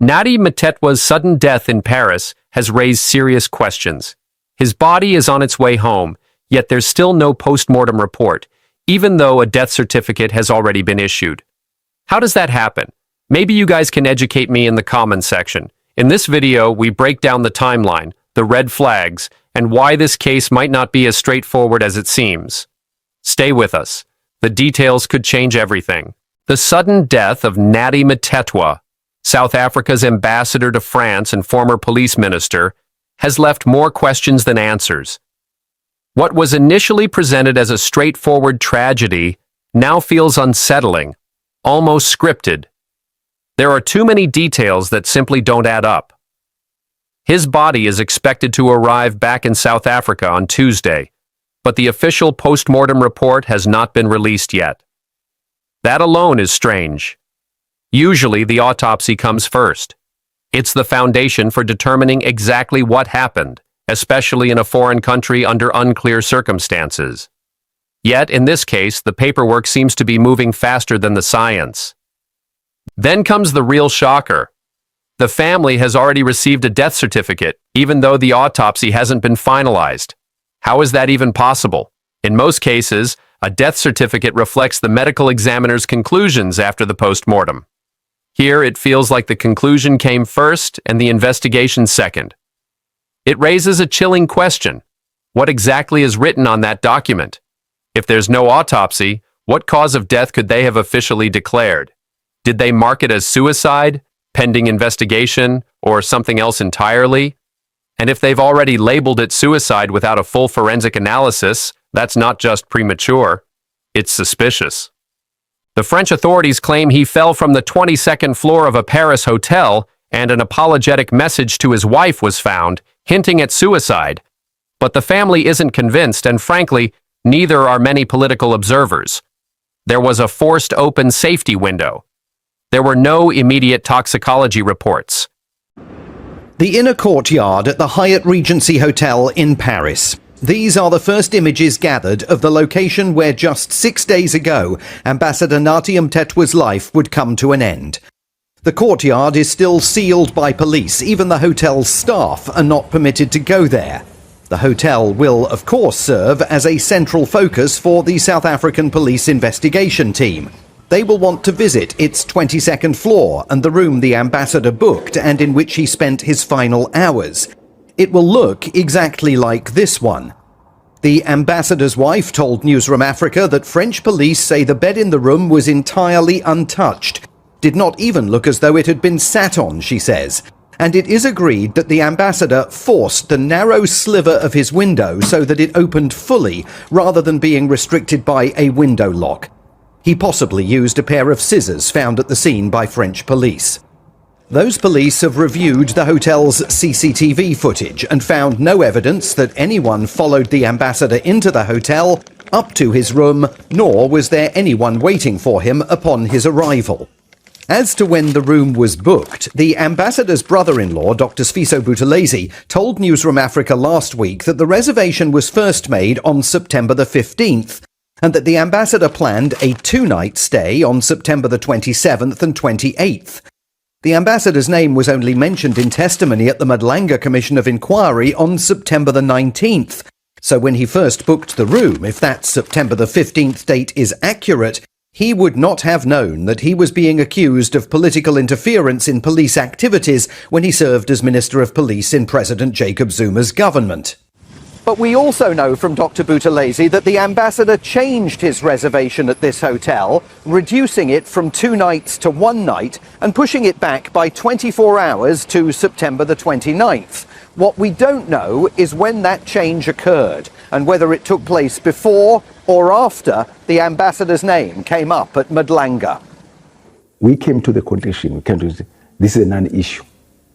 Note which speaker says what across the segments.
Speaker 1: Nathi Mthethwa's sudden death in Paris has raised serious questions. His body is on its way home, yet there's still no postmortem report, even though a death certificate has already been issued. How does that happen? Maybe you guys can educate me in the comments section. In this video, we break down the timeline, the red flags, and why this case might not be as straightforward as it seems. Stay with us. The details could change everything. The sudden death of Nathi Mthethwa, South Africa's ambassador to France and former police minister, has left more questions than answers. What was initially presented as a straightforward tragedy now feels unsettling, almost scripted. There are too many details that simply don't add up. His body is expected to arrive back in South Africa on Tuesday, but the official postmortem report has not been released yet. That alone is strange. Usually, the autopsy comes first. It's the foundation for determining exactly what happened, especially in a foreign country under unclear circumstances. Yet, in this case, the paperwork seems to be moving faster than the science. Then comes the real shocker. The family has already received a death certificate, even though the autopsy hasn't been finalized. How is that even possible? In most cases, a death certificate reflects the medical examiner's conclusions after the postmortem. Here, it feels like the conclusion came first and the investigation second. It raises a chilling question. What exactly is written on that document? If there's no autopsy, what cause of death could they have officially declared? Did they mark it as suicide, pending investigation, or something else entirely? And if they've already labeled it suicide without a full forensic analysis, that's not just premature, it's suspicious. The French authorities claim he fell from the 22nd floor of a Paris hotel, and an apologetic message to his wife was found, hinting at suicide. But the family isn't convinced, and frankly, neither are many political observers. There was a forced open safety window. There were no immediate toxicology reports.
Speaker 2: The inner courtyard at the Hyatt Regency Hotel in Paris. These are the first images gathered of the location where just 6 days ago, Ambassador Nathi Mthethwa's life would come to an end. The courtyard is still sealed by police. Even the hotel's staff are not permitted to go there. The hotel will, of course, serve as a central focus for the South African police investigation team. They will want to visit its 22nd floor and the room the ambassador booked and in which he spent his final hours. It will look exactly like this one. The ambassador's wife told Newsroom Africa that French police say the bed in the room was entirely untouched. Did not even look as though it had been sat on, she says. And it is agreed that the ambassador forced the narrow sliver of his window so that it opened fully rather than being restricted by a window lock. He possibly used a pair of scissors found at the scene by French police. Those police have reviewed the hotel's CCTV footage and found no evidence that anyone followed the ambassador into the hotel, up to his room, nor was there anyone waiting for him upon his arrival. As to when the room was booked, the ambassador's brother-in-law, Dr. Sfiso Buthelezi, told Newsroom Africa last week that the reservation was first made on September the 15th, and that the ambassador planned a two-night stay on September the 27th and 28th. The ambassador's name was only mentioned in testimony at the Madlangacommission of inquiry on September the 19th. So when he first booked the room, if that September the 15th date is accurate, he would not have known that he was being accused of political interference in police activities when he served as Minister of Police in President Jacob Zuma's government. But we also know from Dr. Buthelezi that the ambassador changed his reservation at this hotel, reducing it from 2 nights to 1 night and pushing it back by 24 hours to September the 29th. What we don't know is when that change occurred and whether it took place before or after the ambassador's name came up at Madlanga.
Speaker 3: We came to the conclusion, this is a non-issue,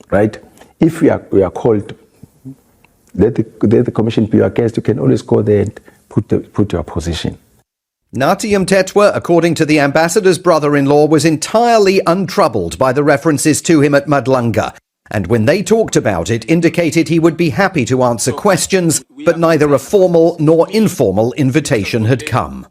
Speaker 3: right? If we are called, let the commission be your guest. You can always go there and put your position.
Speaker 2: Nathi Mthethwa, according to the ambassador's brother-in-law, was entirely untroubled by the references to him at Madlanga, and when they talked about it, indicated he would be happy to answer questions, but neither a formal nor informal invitation had come.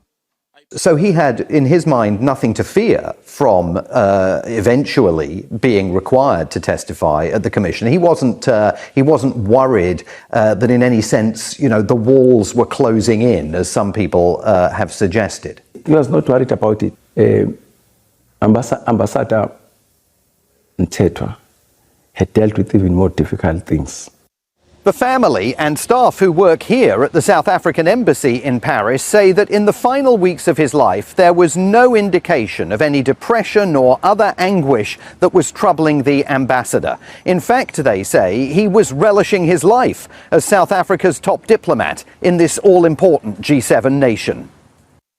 Speaker 2: So he had, in his mind, nothing to fear from eventually being required to testify at the commission. He wasn't worried that, in any sense, the walls were closing in, as some people have suggested.
Speaker 3: He was not worried about it. Ambassador Mthethwa had dealt with even more difficult things.
Speaker 2: The family and staff who work here at the South African Embassy in Paris say that in the final weeks of his life, there was no indication of any depression or other anguish that was troubling the ambassador. In fact, they say he was relishing his life as South Africa's top diplomat in this all-important G7 nation.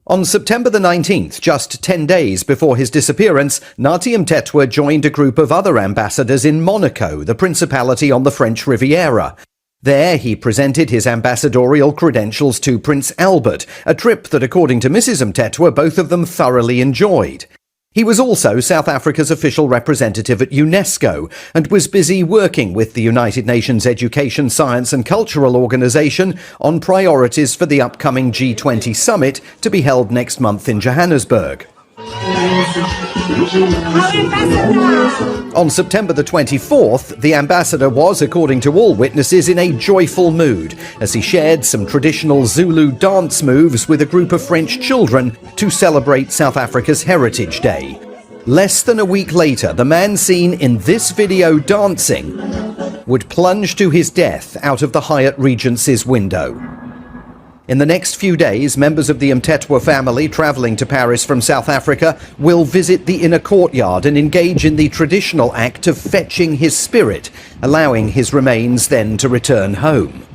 Speaker 2: On September the 19th, just 10 days before his disappearance, Nathi Mthethwa joined a group of other ambassadors in Monaco, the principality on the French Riviera. There, he presented his ambassadorial credentials to Prince Albert, a trip that, according to Mrs. Mthethwa, both of them thoroughly enjoyed. He was also South Africa's official representative at UNESCO and was busy working with the United Nations Education, Science and Cultural Organization on priorities for the upcoming G20 summit to be held next month in Johannesburg. On September the 24th, the ambassador was, according to all witnesses, in a joyful mood as he shared some traditional Zulu dance moves with a group of French children to celebrate South Africa's Heritage Day. Less than a week later, the man seen in this video dancing would plunge to his death out of the Hyatt Regency's window. In the next few days, members of the Mthethwa family travelling to Paris from South Africa will visit the inner courtyard and engage in the traditional act of fetching his spirit, allowing his remains then to return home.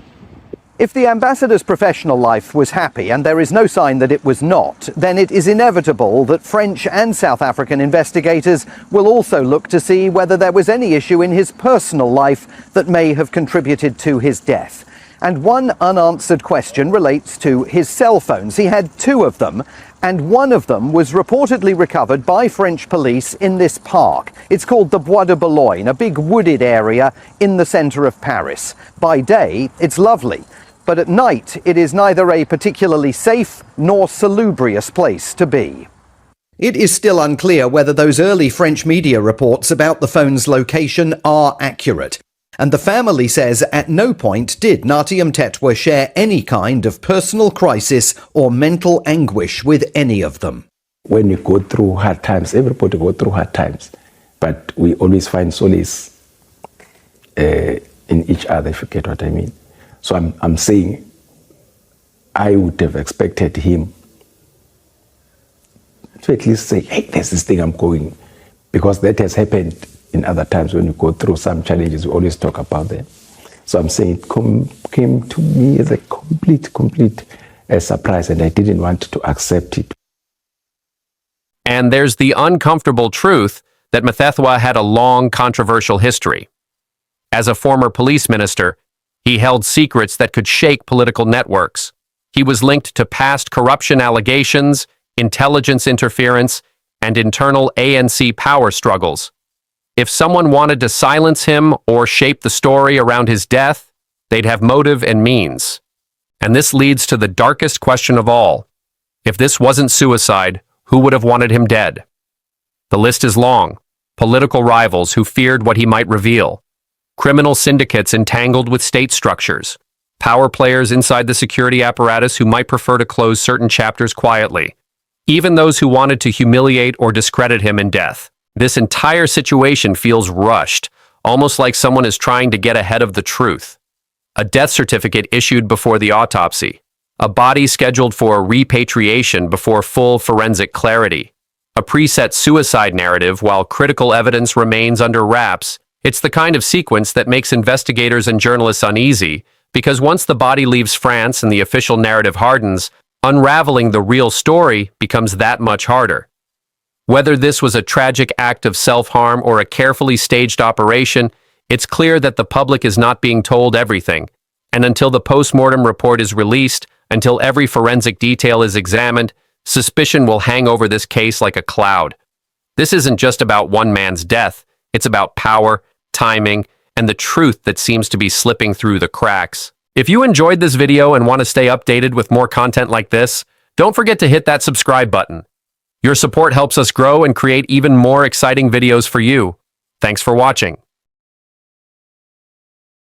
Speaker 2: If the ambassador's professional life was happy, and there is no sign that it was not, then it is inevitable that French and South African investigators will also look to see whether there was any issue in his personal life that may have contributed to his death. And one unanswered question relates to his cell phones. He had two of them, and one of them was reportedly recovered by French police in this park. It's called the Bois de Boulogne, a big wooded area in the centre of Paris. By day, it's lovely, but at night, it is neither a particularly safe nor salubrious place to be. It is still unclear whether those early French media reports about the phone's location are accurate. And the family says at no point did Nathi Mthethwa share any kind of personal crisis or mental anguish with any of them.
Speaker 3: When you go through hard times, everybody goes through hard times, but we always find solace in each other, if you get what I mean. So I'm saying I would have expected him to at least say, hey, there's this thing I'm going, because that has happened in other times when you go through some challenges. We always talk about them. So I'm saying it came to me as a complete surprise, and I didn't want to accept it.
Speaker 1: And there's the uncomfortable truth that Mthethwa had a long, controversial history. As a former police minister, he held secrets that could shake political networks. He was linked to past corruption allegations, intelligence interference, and internal ANC power struggles. If someone wanted to silence him or shape the story around his death, they'd have motive and means. And this leads to the darkest question of all. If this wasn't suicide, who would have wanted him dead? The list is long. Political rivals who feared what he might reveal. Criminal syndicates entangled with state structures. Power players inside the security apparatus who might prefer to close certain chapters quietly. Even those who wanted to humiliate or discredit him in death. This entire situation feels rushed, almost like someone is trying to get ahead of the truth. A death certificate issued before the autopsy. A body scheduled for repatriation before full forensic clarity. A preset suicide narrative while critical evidence remains under wraps. It's the kind of sequence that makes investigators and journalists uneasy, because once the body leaves France and the official narrative hardens, unraveling the real story becomes that much harder. Whether this was a tragic act of self-harm or a carefully staged operation, it's clear that the public is not being told everything. And until the postmortem report is released, until every forensic detail is examined, suspicion will hang over this case like a cloud. This isn't just about one man's death, it's about power, timing, and the truth that seems to be slipping through the cracks. If you enjoyed this video and want to stay updated with more content like this, Don't forget to hit that subscribe button. Your support helps us grow and create even more exciting videos for you. Thanks for watching.